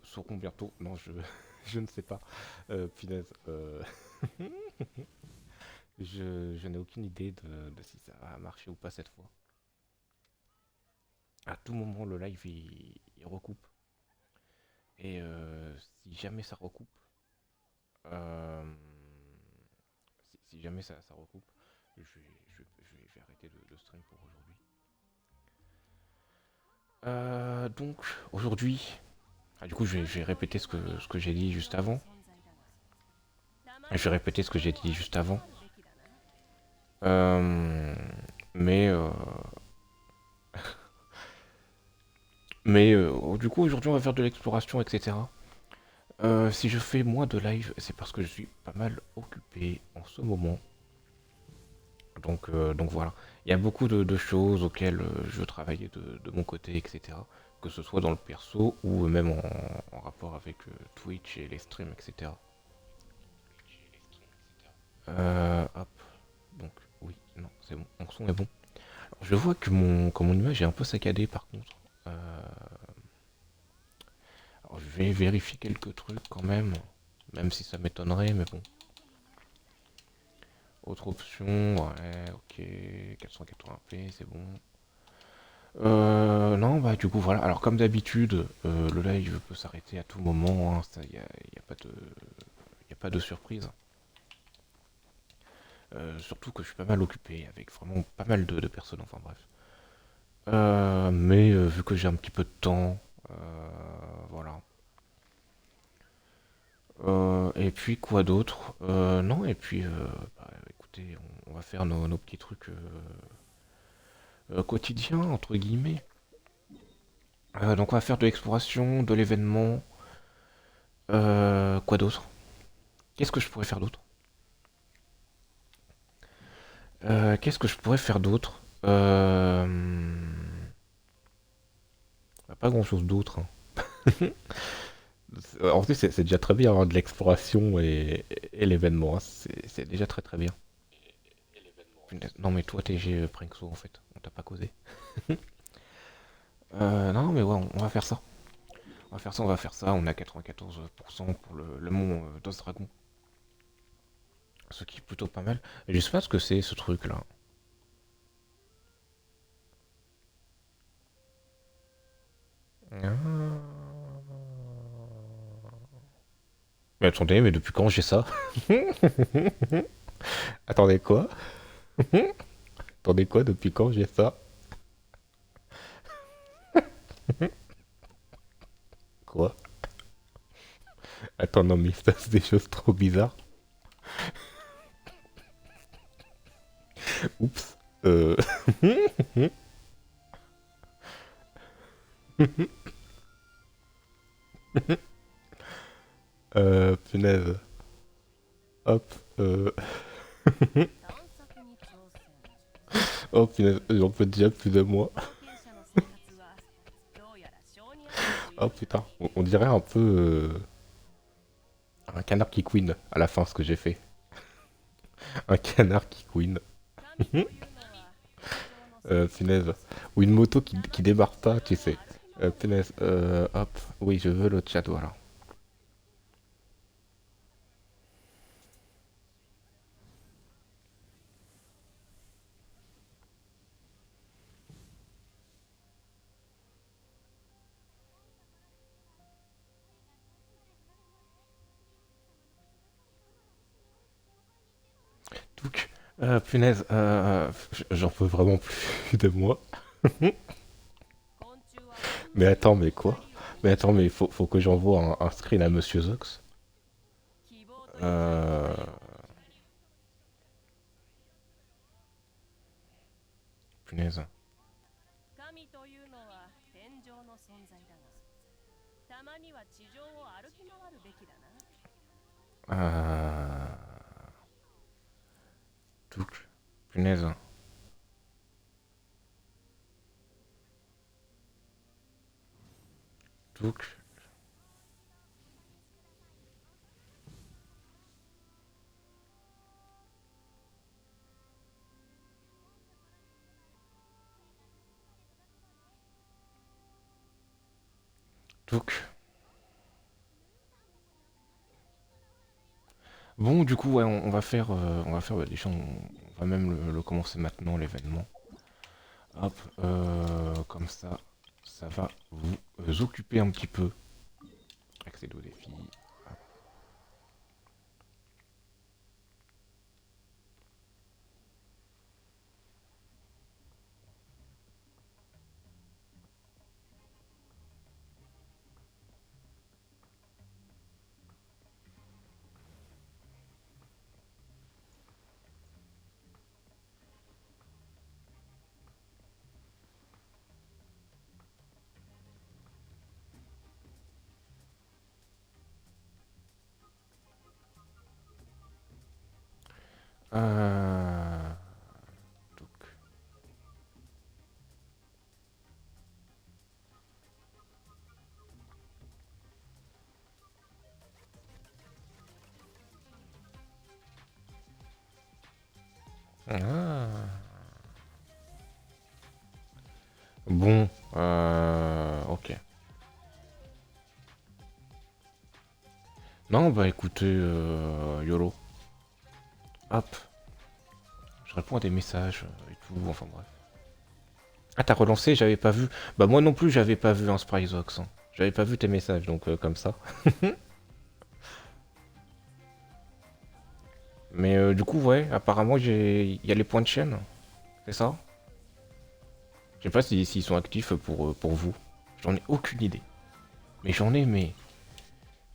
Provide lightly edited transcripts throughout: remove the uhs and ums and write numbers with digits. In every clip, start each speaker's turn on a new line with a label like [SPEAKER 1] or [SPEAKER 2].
[SPEAKER 1] seront bientôt. Non, je ne sais pas. Punaise. Je n'ai aucune idée de si ça va marcher ou pas cette fois. À tout moment, le live il recoupe. Et si jamais ça recoupe, euh, si jamais ça recoupe, je vais arrêter de stream pour aujourd'hui. Donc, aujourd'hui, du coup, je vais répéter ce que j'ai dit juste avant. Je vais répéter ce que j'ai dit juste avant. Euh, mais du coup, aujourd'hui, on va faire de l'exploration, etc. Si je fais moins de live, c'est parce que je suis pas mal occupé en ce moment. Donc voilà. Il y a beaucoup de choses auxquelles je veux travailler de mon côté, etc. Que ce soit dans le perso ou même en rapport avec Twitch et les streams, etc. Hop. Donc, oui, non, c'est bon. Mon son est bon. Alors, je vois que mon image est un peu saccadée par contre. Alors, je vais vérifier quelques trucs quand même. Même si ça m'étonnerait, mais bon. Autre option, ouais, ok. 480p, c'est bon. Non, bah du coup voilà. Alors comme d'habitude, le live peut s'arrêter à tout moment. Hein, ça, y a pas de, y a pas de surprise. Surtout que je suis pas mal occupé avec vraiment pas mal de personnes. Enfin bref. Mais vu que j'ai un petit peu de temps, euh, voilà. Et puis quoi d'autre? Non, et puis bah, écoutez, on va faire nos petits trucs quotidiens entre guillemets. Donc on va faire de l'exploration, de l'événement. Quoi d'autre? Qu'est-ce que je pourrais faire d'autre? Qu'est-ce que je pourrais faire d'autre? Pas grand-chose d'autre, hein. En plus, c'est déjà très bien hein, de l'exploration et l'événement. Hein. C'est déjà très très bien. Non mais toi, TG Prinxo, en fait, on t'a pas causé. Non mais ouais, on va faire ça. On va faire ça, on va faire ça. On a 94% pour le mont Dos Dragon. Ce qui est plutôt pas mal. Je sais pas ce que c'est ce truc-là. Ah. Mais attendez, mais depuis quand j'ai ça? Attendez quoi? Attendez quoi? Depuis quand j'ai ça? Quoi? Attends, non mais il se passe des choses trop bizarres. Oups. Euh... Punaise. Hop. Oh punaise, j'en peux déjà plus de moi. Oh putain, on dirait un peu un canard qui queen à la fin ce que j'ai fait. Un canard qui queen. Punaise. Ou une moto qui démarre pas, tu sais. Punaise. Hop. Oui, je veux le chat, voilà. Donc, punaise, j'en peux vraiment plus de moi. Mais attends, mais quoi? Mais attends, mais faut que j'envoie un screen à Monsieur Zox. Euh... Punaise. Euh... Donc, punaise. Donc, donc, Bon, du coup, ouais, bah, déjà, on va même le commencer maintenant, l'événement. Hop, comme ça va vous occuper un petit peu. Accéder au défi. Hop. Euh, donc, ah. Bon, ok. Non, bah écoutez, YOLO. Hop, je réponds à des messages et tout, enfin bref. Ah, t'as relancé, j'avais pas vu. Bah moi non plus, j'avais pas vu un Spryzox, hein. J'avais pas vu tes messages, donc comme ça. Mais du coup, ouais, apparemment, il y a les points de chaîne, c'est ça? Je sais pas s'ils sont actifs pour vous. J'en ai aucune idée. Mais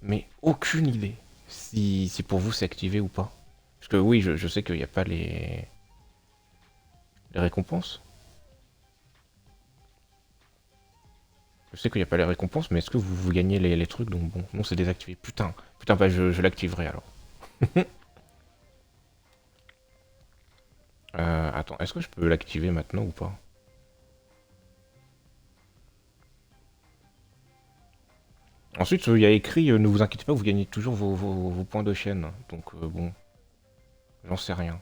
[SPEAKER 1] mais aucune idée si pour vous c'est activé ou pas. Parce que oui, je sais qu'il n'y a pas les récompenses. Je sais qu'il n'y a pas les récompenses, mais est-ce que vous gagnez les trucs? Donc bon, non, c'est désactivé. Putain, putain, bah je l'activerai alors. Attends, est-ce que je peux l'activer maintenant ou pas? Ensuite, il y a écrit, ne vous inquiétez pas, vous gagnez toujours vos points de chaîne. Donc bon, j'en sais rien.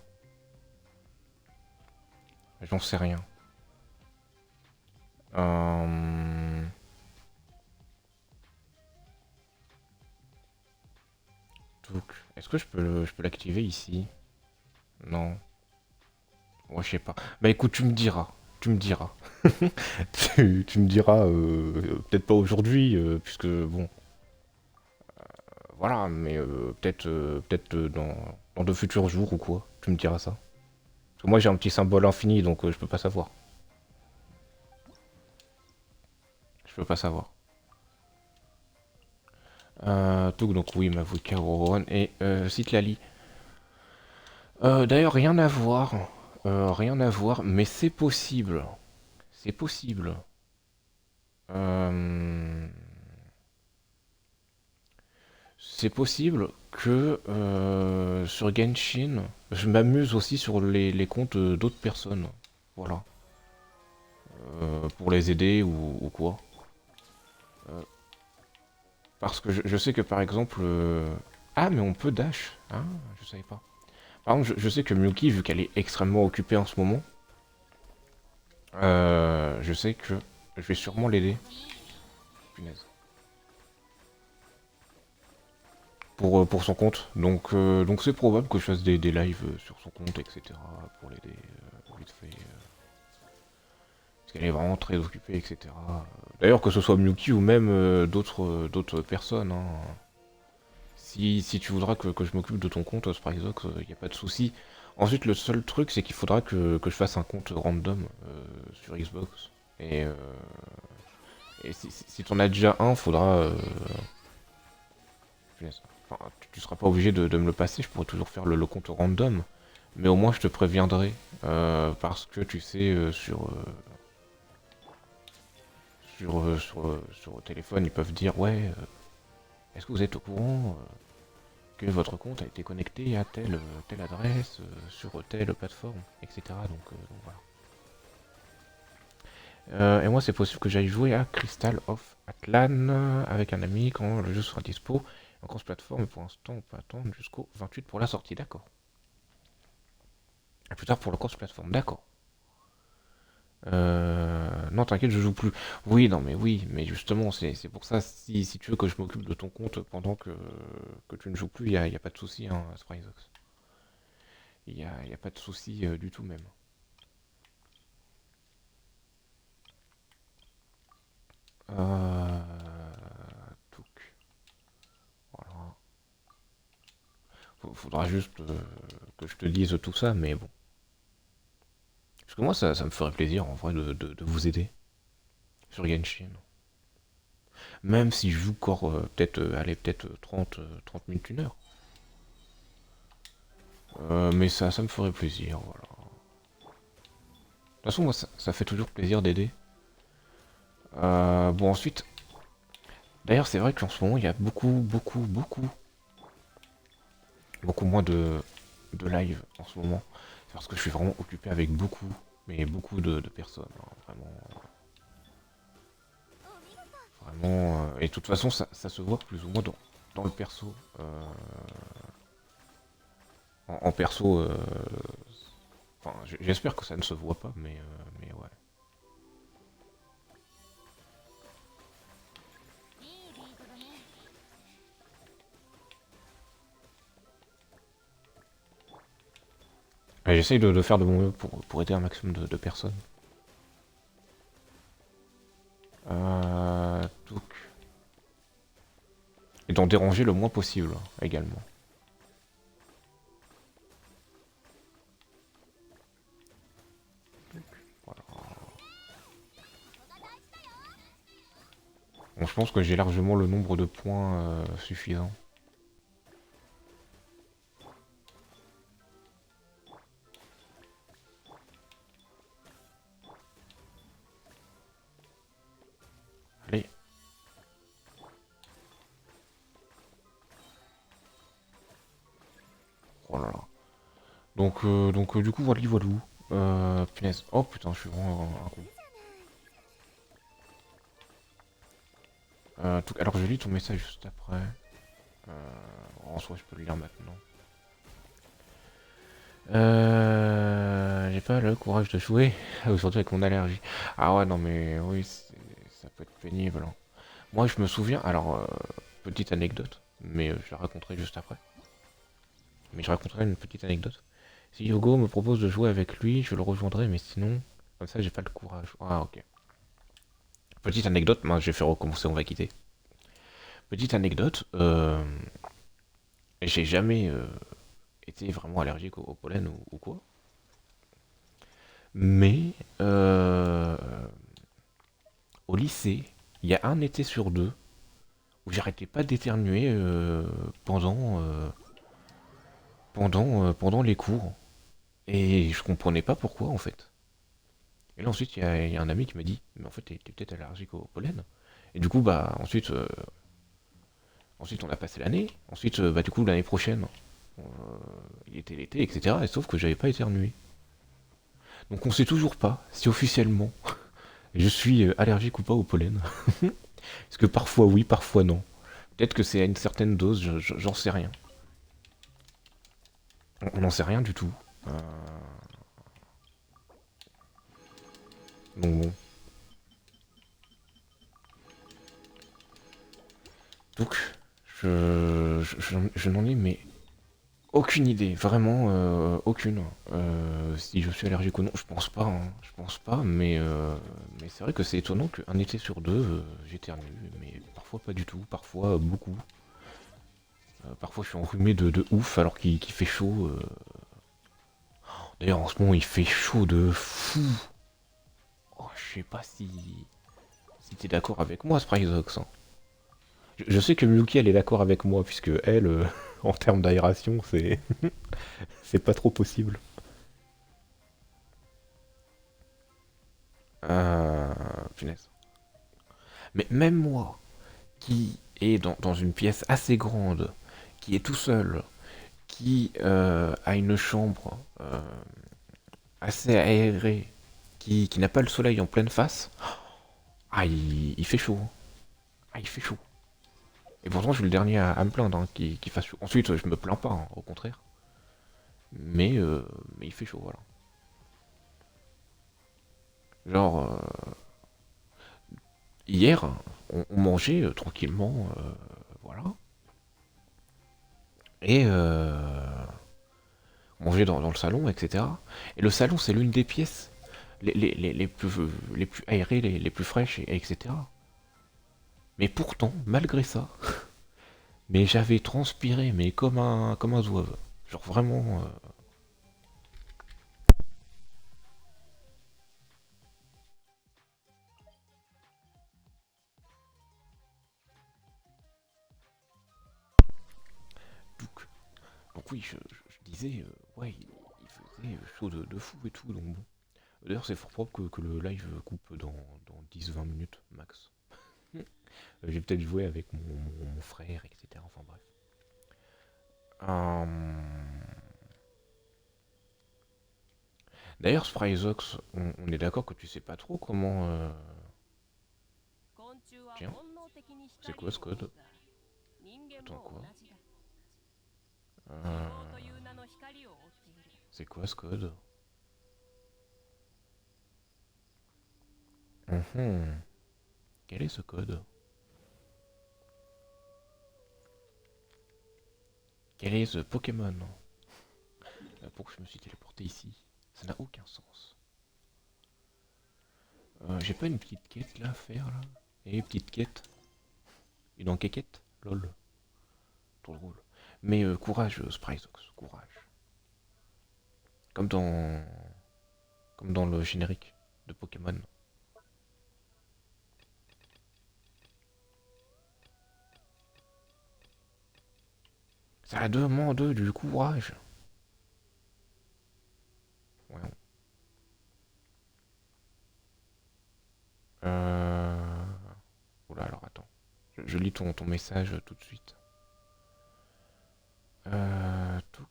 [SPEAKER 1] J'en sais rien. Euh... Donc, est-ce que je peux l'activer ici? Non. Ouais, je sais pas. Bah écoute, tu me diras. Tu me diras. Tu me diras, peut-être pas aujourd'hui, puisque bon, voilà, mais peut-être dans de futurs jours ou quoi. Tu me diras ça. Parce que moi j'ai un petit symbole infini, donc je peux pas savoir. Je peux pas savoir. Donc oui, Mavuka, Ororon et Citlali. D'ailleurs, rien à voir. Rien à voir, mais c'est possible. C'est possible. Euh, C'est possible que sur Genshin, je m'amuse aussi sur les comptes d'autres personnes. Voilà. Pour les aider ou quoi. Euh, Parce que je sais que par exemple. Ah, mais on peut dash. Ah, je savais pas. Par exemple, je sais que Miyuki, vu qu'elle est extrêmement occupée en ce moment, je sais que je vais sûrement l'aider. Punaise. Pour son compte. Donc c'est probable que je fasse des lives sur son compte, etc. pour l'aider vite fait. Parce qu'elle est vraiment très occupée, etc. D'ailleurs, que ce soit Miyuki ou même d'autres personnes, hein. Si tu voudras que je m'occupe de ton compte, Spryzox, il n'y a pas de souci. Ensuite, le seul truc, c'est qu'il faudra que je fasse un compte random sur Xbox. Et si t'en as déjà un, faudra. Punaise. Enfin, tu seras pas obligé de me le passer, je pourrais toujours faire le compte random. Mais au moins, je te préviendrai. Parce que tu sais, sur téléphone, ils peuvent dire ouais, est-ce que vous êtes au courant que votre compte a été connecté à telle adresse sur telle plateforme, etc. Donc voilà. Et moi, c'est possible que j'aille jouer à Crystal of Atlan avec un ami quand le jeu sera dispo. En cross-plateforme, mais pour l'instant, on peut attendre jusqu'au 28 pour la sortie, d'accord. À plus tard pour le cross-plateforme, d'accord. Non, t'inquiète, je joue plus. Oui, non, mais oui, mais justement, c'est pour ça, si tu veux que je m'occupe de ton compte pendant que tu ne joues plus, y a pas de souci, hein, Spryzox. Y a pas de souci du tout même. Euh... touc, voilà. Faudra juste que je te dise tout ça, mais bon. Parce que moi, ça me ferait plaisir, en vrai, de vous aider sur Genshin. Même si je joue encore, peut-être, allez, peut-être 30 minutes, 1 heure. Mais ça me ferait plaisir, voilà. De toute façon, moi, ça fait toujours plaisir d'aider. Bon, ensuite, d'ailleurs, c'est vrai qu'en ce moment, il y a beaucoup moins de live en ce moment. Parce que je suis vraiment occupé avec beaucoup de personnes, hein, vraiment. Et de toute façon, ça se voit plus ou moins dans le perso. En perso, enfin, j'espère que ça ne se voit pas, mais ouais. Et j'essaye de faire de mon mieux pour aider un maximum de personnes. Donc, et d'en déranger le moins possible également. Voilà. Bon, je pense que j'ai largement le nombre de points suffisant. Allez. Oh là là. Donc du coup, voilà, voilà. Punaise. Oh putain, je suis vraiment un con. Alors, je lis ton message juste après. En soi, je peux le lire maintenant. J'ai pas le courage de jouer aujourd'hui avec mon allergie. Ah ouais, non mais oui, ça peut être pénible, hein. Moi, je me souviens, alors, petite anecdote, mais je la raconterai juste après. Mais je raconterai une petite anecdote. Si Yogo me propose de jouer avec lui, je le rejoindrai, mais sinon, comme ça, j'ai pas le courage. Ah, ok. Petite anecdote, moi, je vais faire recommencer, on va quitter. Petite anecdote, j'ai jamais été vraiment allergique au pollen ou quoi. Mais, au lycée, il y a un été sur deux où j'arrêtais pas d'éternuer pendant les cours. Et je comprenais pas pourquoi en fait. Et là ensuite il y a un ami qui m'a dit mais en fait t'es peut-être allergique au pollen. Et du coup bah ensuite on a passé l'année. Ensuite bah du coup l'année prochaine euh, il était l'été etc. Et sauf que j'avais pas éternué. Donc on sait toujours pas si officiellement je suis allergique ou pas au pollen. Parce que parfois oui, parfois non. Peut-être que c'est à une certaine dose, j'en sais rien. On n'en sait rien du tout. Euh, donc bon. Donc je n'en ai mais aucune idée, vraiment aucune. Si je suis allergique ou non, je pense pas, hein, je pense pas, mais c'est vrai que c'est étonnant qu'un été sur deux, j'éternue, mais parfois pas du tout, parfois beaucoup. Parfois je suis enrhumé de ouf alors qu'il fait chaud. D'ailleurs en ce moment il fait chaud de fou. Oh, je sais pas si t'es d'accord avec moi, Spryzox, hein. Je sais que Miyuki elle est d'accord avec moi, puisque elle, en termes d'aération, c'est pas trop possible. Punaise. Mais même moi, qui est dans une pièce assez grande, qui est tout seul, qui a une chambre assez aérée, qui n'a pas le soleil en pleine face, ah, il fait chaud, hein. Ah, il fait chaud. Et pourtant, je suis le dernier à me plaindre hein, qu'il fasse chaud. Ensuite, je me plains pas, hein, au contraire. Mais il fait chaud, voilà. Genre, hier, on mangeait tranquillement, voilà. Et on mangeait dans le salon, etc. Et le salon, c'est l'une des pièces les plus aérées, les plus fraîches, etc. Mais pourtant, malgré ça, mais j'avais transpiré, mais comme un zouave. Genre vraiment. Donc, donc oui, je disais, ouais, il faisait chaud de fou et tout, donc bon. D'ailleurs, c'est fort propre que le live coupe dans 10-20 minutes max. J'ai peut-être joué avec mon frère, etc. Enfin bref. D'ailleurs, Spryzox, on est d'accord que tu sais pas trop comment. Tiens, c'est quoi ce code? Attends, quoi? Euh, C'est quoi ce code? Mhm. Quel est ce code? Quel est ce Pokémon? Pourquoi je me suis téléporté ici? Ça n'a aucun sens. J'ai pas une petite quête là à faire là? Et une petite quête? Une enquête? Lol, trop drôle. Mais courage, Spryzox, courage. Comme dans, comme dans le générique de Pokémon. Ça demande du courage. Ouais. Euh... Oula, alors attends. Je lis ton message tout de suite.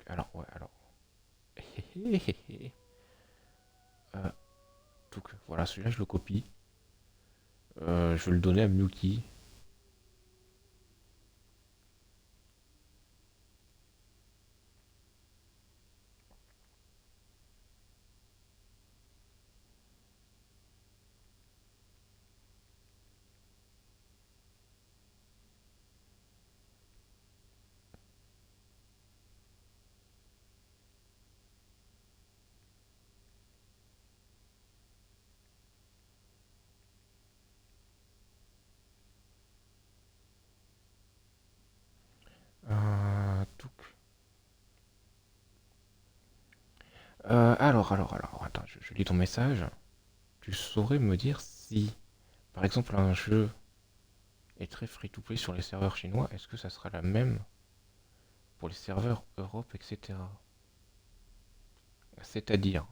[SPEAKER 1] Alors, ouais, alors. euh, voilà, celui-là, je le copie. Je vais le donner à Miyuki. Touc. Alors, attends, je lis ton message. Tu saurais me dire si, par exemple, un jeu est très free-to-play sur les serveurs chinois, est-ce que ça sera la même pour les serveurs Europe, etc. C'est-à-dire,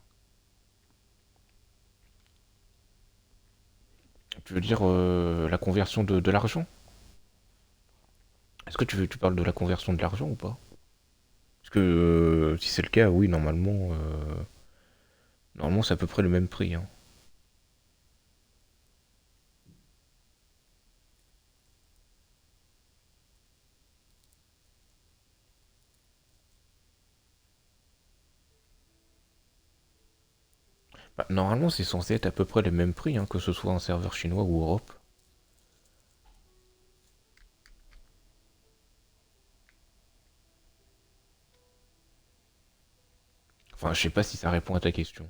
[SPEAKER 1] tu veux dire la conversion de l'argent? Est-ce que tu parles de la conversion de l'argent ou pas? Parce que si c'est le cas, oui, normalement c'est à peu près le même prix, hein. Bah, normalement c'est censé être à peu près le même prix, hein, que ce soit un serveur chinois ou Europe. Enfin, je sais pas si ça répond à ta question.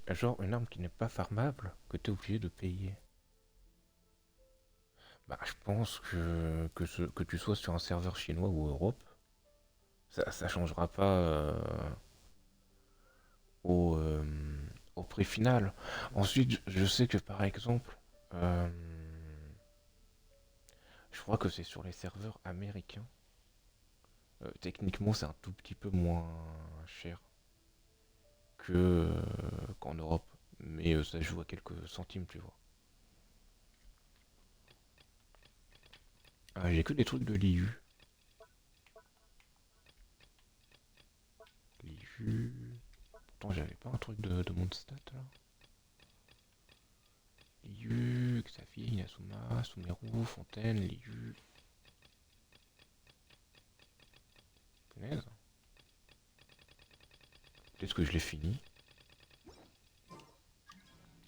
[SPEAKER 1] Genre une arme qui n'est pas farmable, que tu es obligé de payer. Bah, je pense que tu sois sur un serveur chinois ou Europe, ça changera pas au, euh, au prix final. Ensuite, je sais que par exemple, euh, je crois que c'est sur les serveurs américains. Techniquement, c'est un tout petit peu moins cher que qu'en Europe. Mais ça joue à quelques centimes, tu vois. Ah, j'ai que des trucs de l'IU. Liu. Pourtant, j'avais pas un truc de mon stat là. Liu, Xavier, Inazuma, Sumeru, Fontaine, Liu. Punaise. Peut-être que je l'ai fini.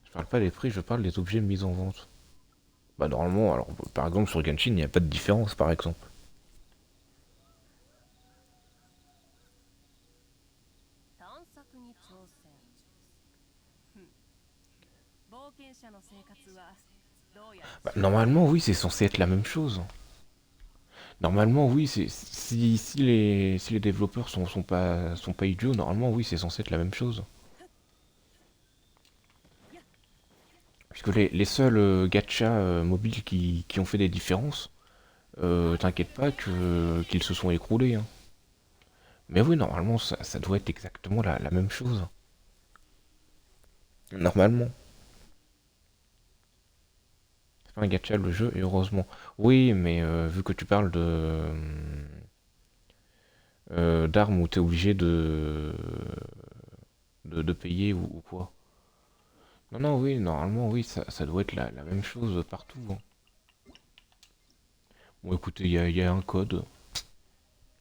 [SPEAKER 1] Je parle pas des prix, je parle des objets mis en vente. Bah normalement, alors par exemple sur Genshin, il n'y a pas de différence par exemple.
[SPEAKER 2] 探索に挑戦。ふん、冒険者の生活はどうやら
[SPEAKER 1] Bah,
[SPEAKER 2] 充実。
[SPEAKER 1] normalement oui, c'est censé être la même chose. Normalement oui, si les développeurs sont pas idiots, normalement oui, c'est censé être la même chose. Puisque les seuls gachas mobiles qui ont fait des différences, t'inquiète pas qu'ils se sont écroulés, hein. Mais oui, normalement ça doit être exactement la même chose. Normalement. C'est pas un gacha le jeu, et heureusement. Oui, mais vu que tu parles d'armes où t'es obligé de payer ou quoi. Non, non, oui, normalement, oui, ça doit être la même chose partout, hein. Bon, écoutez, il y a un code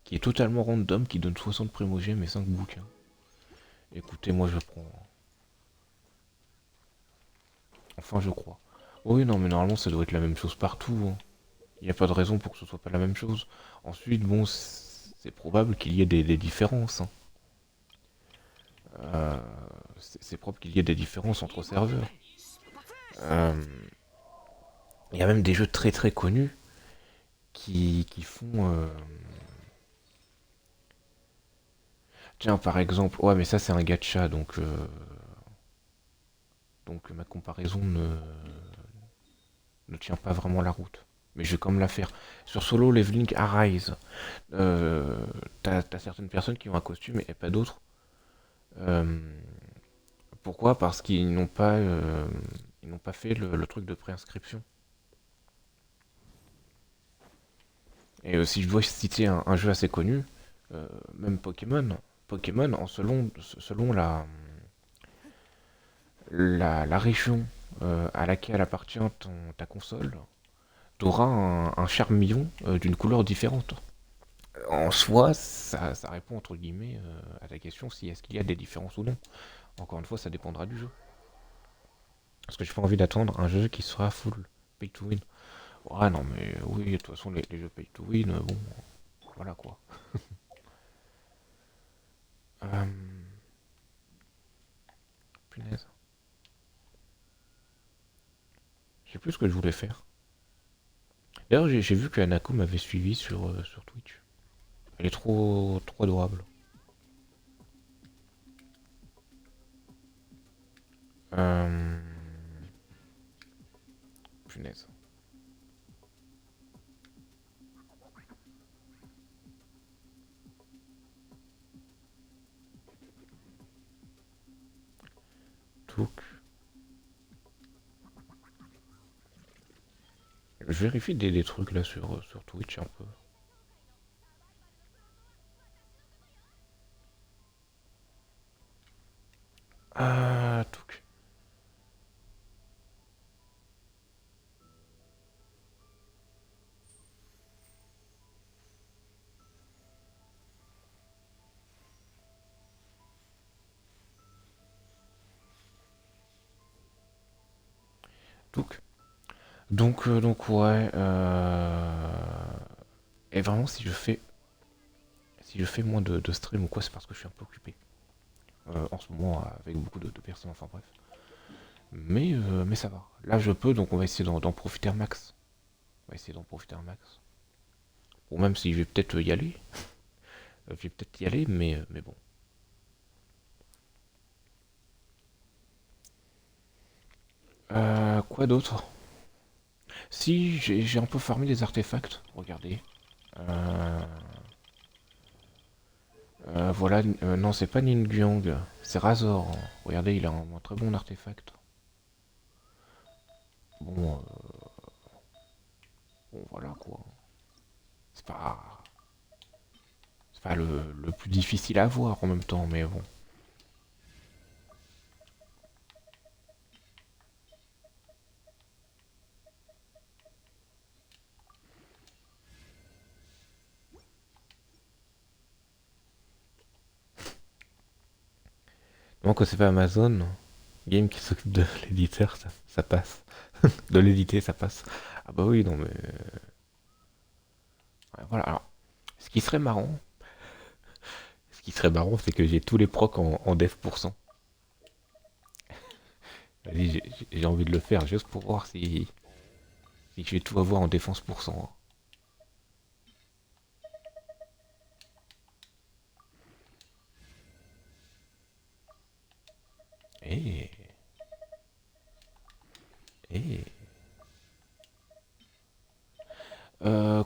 [SPEAKER 1] qui est totalement random qui donne 60 primogèmes et 5 bouquins. Écoutez, moi je prends. Enfin, je crois. Oui, non, mais normalement, ça doit être la même chose partout, hein. Il n'y a pas de raison pour que ce soit pas la même chose. Ensuite, bon, c'est probable qu'il y ait des différences, hein. Euh, c'est propre qu'il y ait des différences entre serveurs. Euh, Il y a même des jeux très très connus qui font. Tiens, par exemple, ouais, mais ça c'est un gacha, donc ma comparaison ne tient pas vraiment la route. Mais je vais quand même la faire. Sur Solo Leveling Arise, t'as certaines personnes qui ont un costume et pas d'autres. Euh, Pourquoi? Parce ils n'ont pas fait le truc de préinscription. Et si je dois citer un jeu assez connu, même Pokémon, selon la région à laquelle appartient ta console, tu auras un charmillon d'une couleur différente. En soi, ça répond entre guillemets à ta question si est-ce qu'il y a des différences ou non. Encore une fois, ça dépendra du jeu. Parce que j'ai pas envie d'attendre un jeu qui sera full pay to win. Ouais, non, mais oui, de toute façon, les jeux pay to win, bon, voilà quoi. Euh, Punaise. Je sais plus ce que je voulais faire. D'ailleurs, j'ai vu que Anako m'avait suivi sur Twitch. Elle est trop adorable. Euh, Punaise. Touk. Je vérifie des trucs là sur Twitch un peu. Ah, Touk. Touk. Donc ouais. Et vraiment, si je fais moins de stream ou quoi, c'est parce que je suis un peu occupé. En ce moment, avec beaucoup de personnes, enfin bref. Mais ça va. Là, je peux, donc on va essayer d'en profiter un max. On va essayer d'en profiter un max. Bon, même si je vais peut-être y aller. Je vais peut-être y aller, mais bon. Quoi d'autre? Si, j'ai un peu farmé des artefacts. Regardez. Euh, voilà, non, c'est pas Ningguang, c'est Razor. Regardez, il a un très bon artefact. Bon, bon voilà quoi. C'est pas, c'est pas le plus difficile à avoir en même temps, mais bon. Moi, quand c'est pas Amazon, Game qui s'occupe de l'éditeur, ça passe. De l'éditer, ça passe. Ah bah oui, non mais... ouais, voilà, alors, ce qui serait marrant, ce qui serait marrant, c'est que j'ai tous les procs en dev pour cent. Vas-y, j'ai envie de le faire juste pour voir si je vais tout avoir en défense pour cent. Et... Et...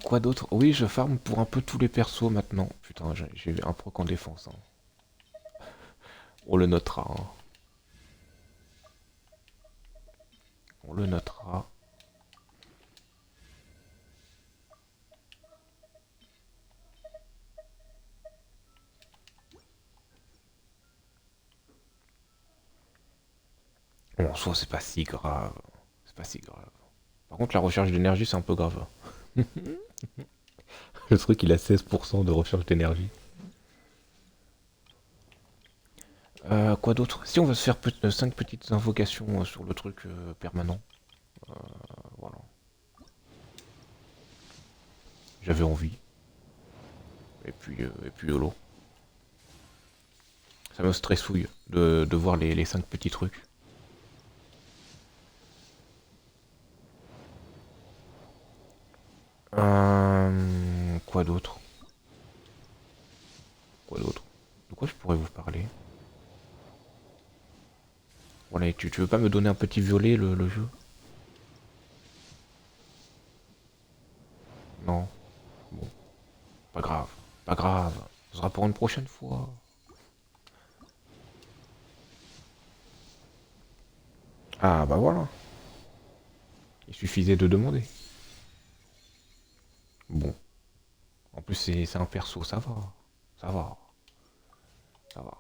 [SPEAKER 1] quoi d'autre? Oui, je farm pour un peu tous les persos maintenant. Putain, j'ai un proc en défense, hein. On le notera, hein. On le notera. Bon, en soi, c'est pas si grave. C'est pas si grave. Par contre, la recharge d'énergie, c'est un peu grave. Le truc, il a 16% de recharge d'énergie. Quoi d'autre? Si on veut se faire 5 petites invocations sur le truc permanent. Voilà. J'avais envie. Et puis YOLO. Ça me stressouille de voir les 5 petits trucs. Quoi d'autre? Quoi d'autre? De quoi je pourrais vous parler? Voilà, tu veux pas me donner un petit violet le jeu? Non. Bon, pas grave. Pas grave. Ce sera pour une prochaine fois. Ah bah voilà. Il suffisait de demander. Bon. En plus c'est un perso, ça va. Ça va. Ça va.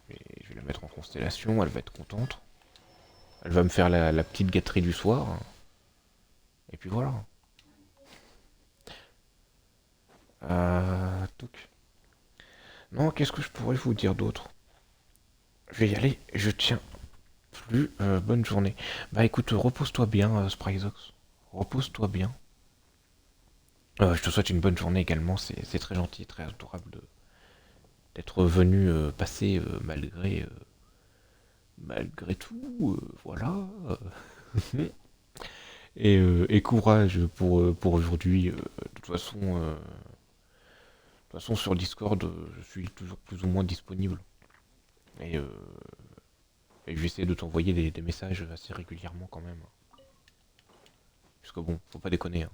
[SPEAKER 1] Et je vais la mettre en constellation, elle va être contente. Elle va me faire la petite gâterie du soir. Et puis voilà. Touc. Non, qu'est-ce que je pourrais vous dire d'autre? Je vais y aller, je tiens plus. Bonne journée. Bah écoute, repose-toi bien, Spryzox. Repose-toi bien. Je te souhaite une bonne journée également, c'est très gentil et très adorable d'être venu passer malgré tout, voilà. Et courage pour aujourd'hui. De toute façon, sur Discord, je suis toujours plus ou moins disponible. Et, euh, et je vais essayer de t'envoyer des messages assez régulièrement quand même. Parce que bon, faut pas déconner, hein.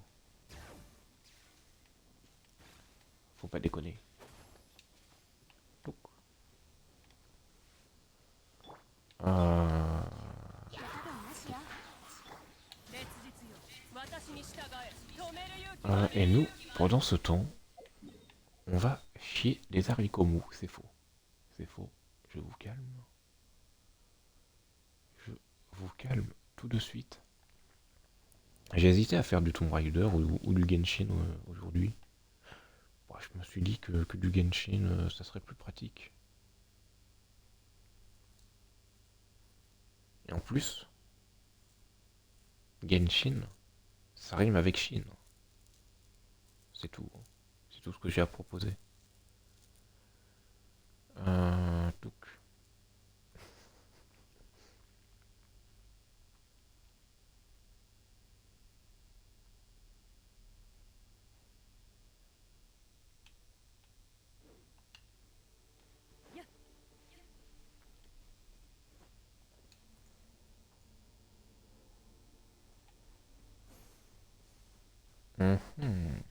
[SPEAKER 1] Faut pas déconner. Donc, euh,
[SPEAKER 2] 烈日よ私に従え止める勇気はあり
[SPEAKER 1] et nous, pendant ce temps, on va chier des haricots mous. C'est faux. C'est faux. Je vous calme. Je vous calme tout de suite. J'ai hésité à faire du Tomb Raider ou du Genshin aujourd'hui. Bon, je me suis dit que du Genshin, ça serait plus pratique. Et en plus, Genshin, ça rime avec Shin. C'est tout. C'est tout ce que j'ai à proposer. Donc, mhm.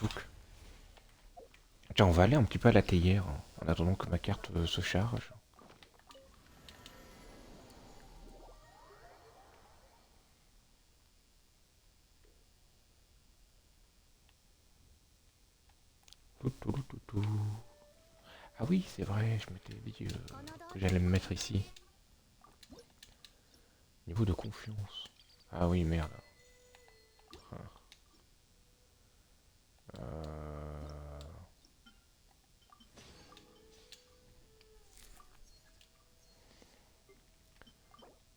[SPEAKER 1] Donc, tiens, on va aller un petit peu à la théière, hein, en attendant que ma carte se charge. Tout, tout, tout, tout. Ah oui, c'est vrai, je m'étais dit que j'allais me mettre ici. Niveau de confiance. Ah oui, merde. Euh...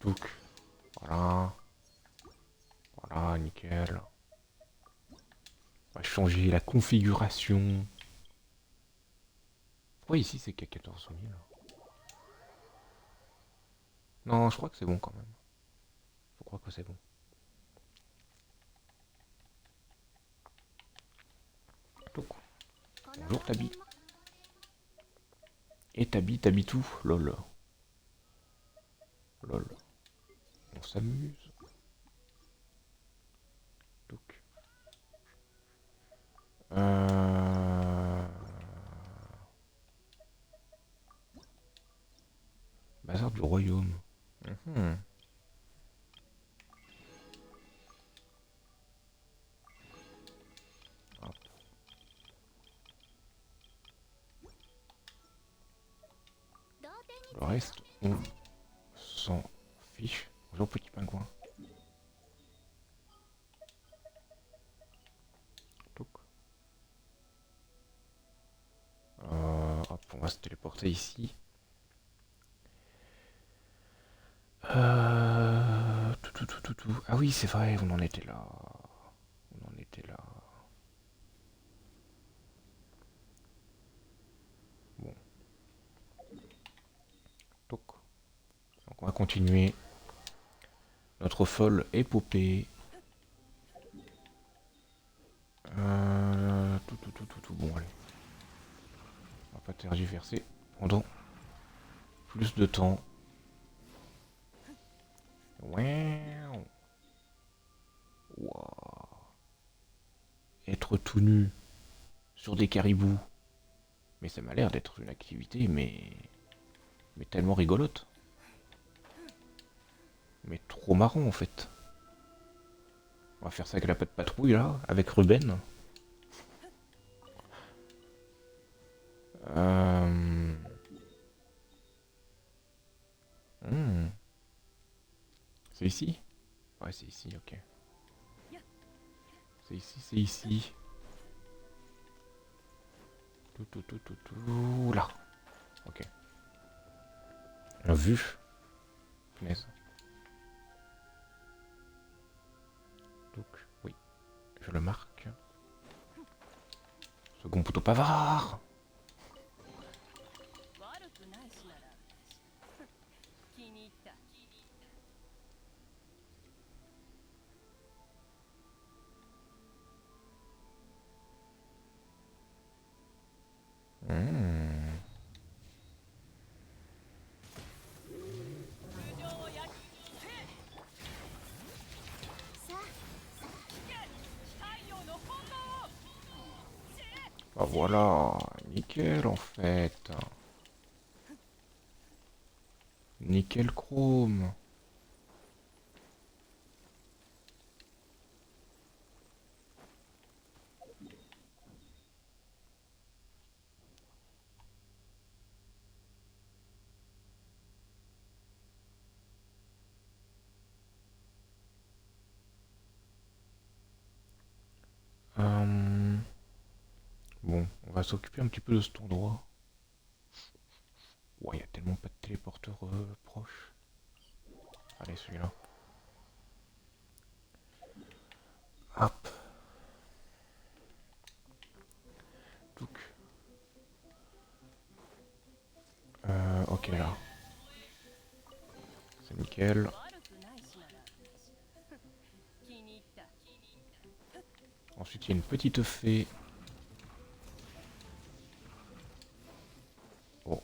[SPEAKER 1] Donc, voilà. Voilà, nickel. On va changer la configuration. Pourquoi ici c'est qu'à 14 000? Non, je crois que c'est bon quand même. Je crois que c'est bon. Donc, bonjour Tabi. Et Tabi, t'habites où? Lol. Lol. On s'amuse. Donc. Bazar du royaume. Mhm. Hop. Le reste, on s'en fiche. Bonjour petit pingouin. Donc. Hop, on va se téléporter ici. Tout. Ah oui, c'est vrai, on en était là. On en était là. Bon. Donc on va continuer notre folle épopée. Tout. Bon, allez. On va pas tergiverser pendant plus de temps. Wow. Wow. Être tout nu sur des caribous. Mais ça m'a l'air d'être une activité, mais tellement rigolote. Mais trop marrant en fait. On va faire ça avec la patte patrouille là, avec Ruben. Euh... hmm. C'est ici? Ouais, c'est ici, ok. C'est ici, c'est ici. Tout, là. Ok. Un vu. Punaise. Donc, oui. Je le marque. Second poteau pavard.
[SPEAKER 2] 悪くないしなら気に入った。
[SPEAKER 1] Hmm.
[SPEAKER 2] 無情を焼きせさ太陽の炎を
[SPEAKER 1] Bah voilà. Nickel en fait. Nickel chrome. Bon, on va s'occuper un petit peu de cet endroit. Ouais, il y a tellement pas de téléporteurs proches. Allez, celui-là. Hop. Donc. Ok, là. C'est nickel.
[SPEAKER 2] 悪くないしなら気に入った。
[SPEAKER 1] Ensuite, il y a une petite fée. Bon,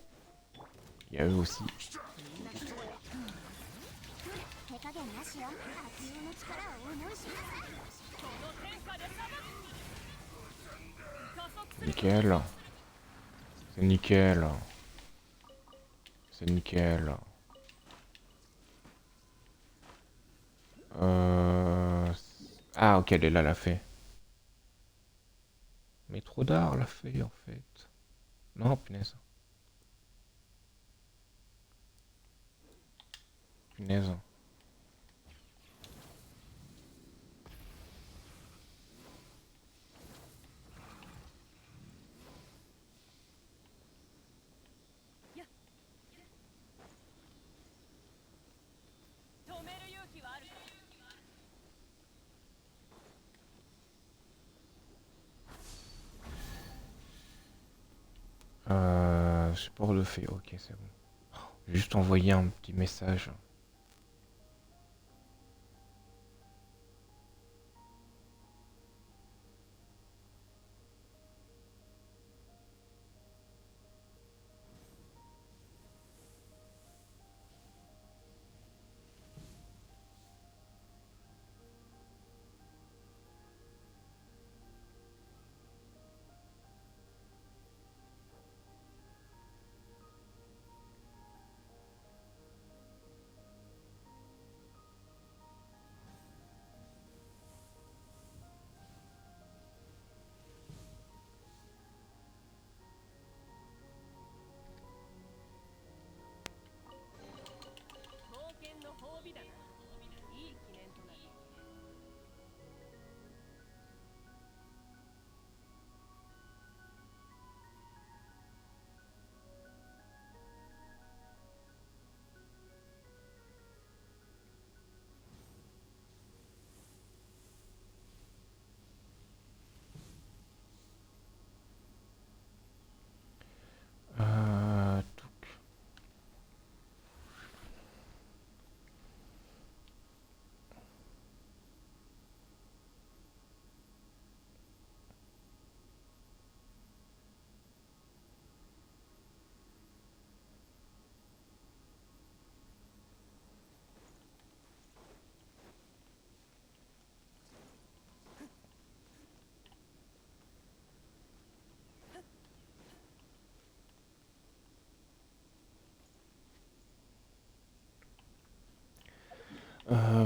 [SPEAKER 1] il y a eux aussi.
[SPEAKER 3] 手加減なしよ。悪用の力を思い知らせ。
[SPEAKER 2] この天下で裁く。加速する。
[SPEAKER 1] Nickel. C'est nickel. C'est nickel. Ah, ok, elle est là, la fée. Mais trop d'art la feuille en fait. Non, punaise. Punaise. Support de feuille, ok c'est bon. Juste envoyer un petit message.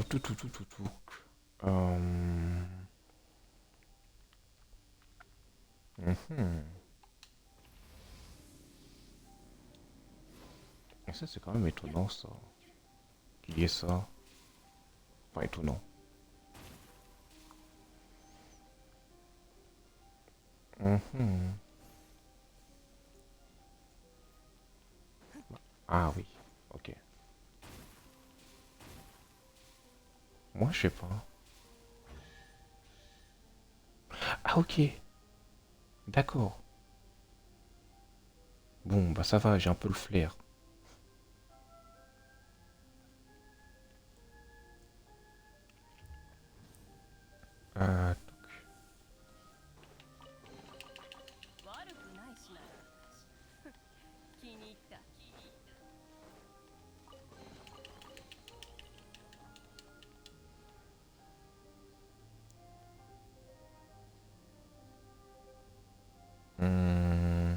[SPEAKER 1] Tout. Tout. Euh... mhm. Ça c'est quand même étonnant ça. Qu'il y ait ça. Enfin étonnant. Mhm. Ah oui, ok. Moi je sais pas. Ah ok, d'accord. Bon bah ça va, j'ai un peu le flair. Euh,
[SPEAKER 2] 悪くないしな。気に入った。
[SPEAKER 1] hmm,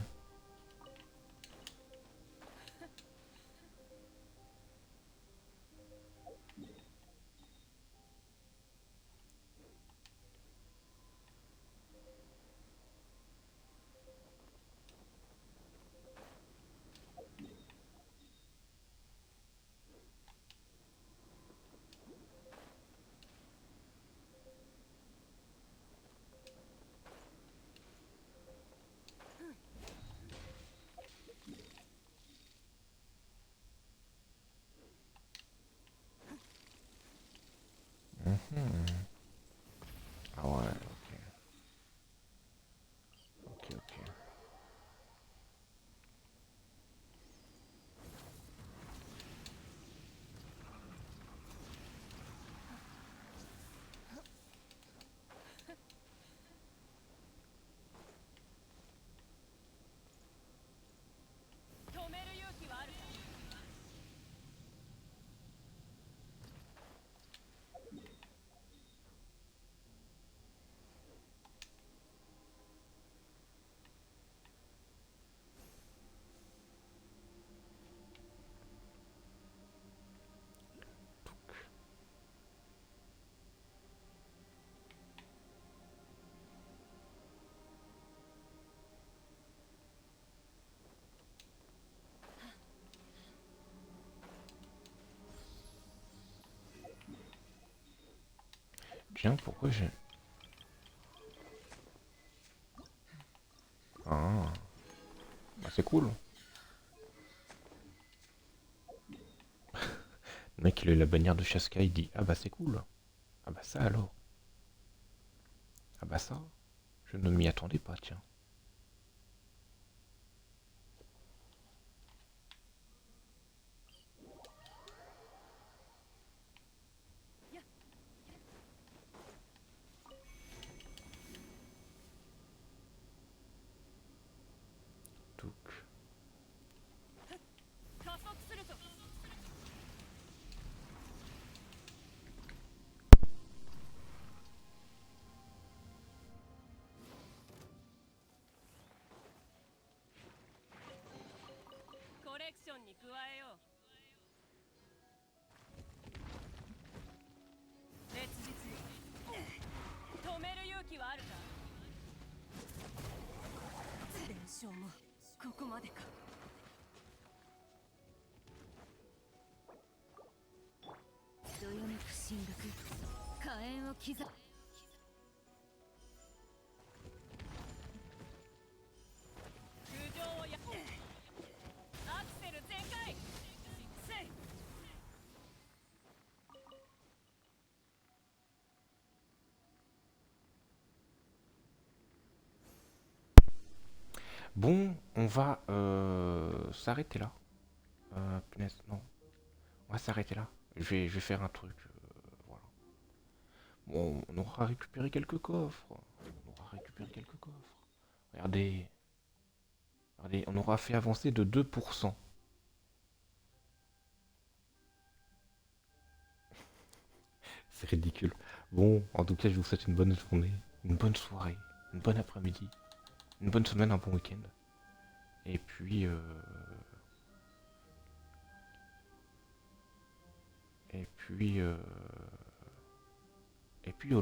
[SPEAKER 1] Tiens, pourquoi j'ai... Ah, bah c'est cool. Le mec, il a eu la bannière de Chaska, il dit ah bah c'est cool. Ah bah ça alors. Ah bah ça, je ne m'y attendais pas, tiens. Donc,
[SPEAKER 2] 加速するぞ。コレクションに加えよう。烈日止める勇気はあるか。連勝もここまでか。どよめく進学火炎を刻む。空上をやアクセル全開。せい。
[SPEAKER 1] bon, on va s'arrêter là. Punaise, non. On va s'arrêter là. Je vais faire un truc. Voilà. Bon, on aura récupéré quelques coffres. On aura récupéré quelques coffres. Regardez. Regardez, on aura fait avancer de 2%. C'est ridicule. Bon, en tout cas, je vous souhaite une bonne journée, une bonne soirée, une bonne après-midi, une bonne semaine, un bon week-end. Et puis, et puis, et puis,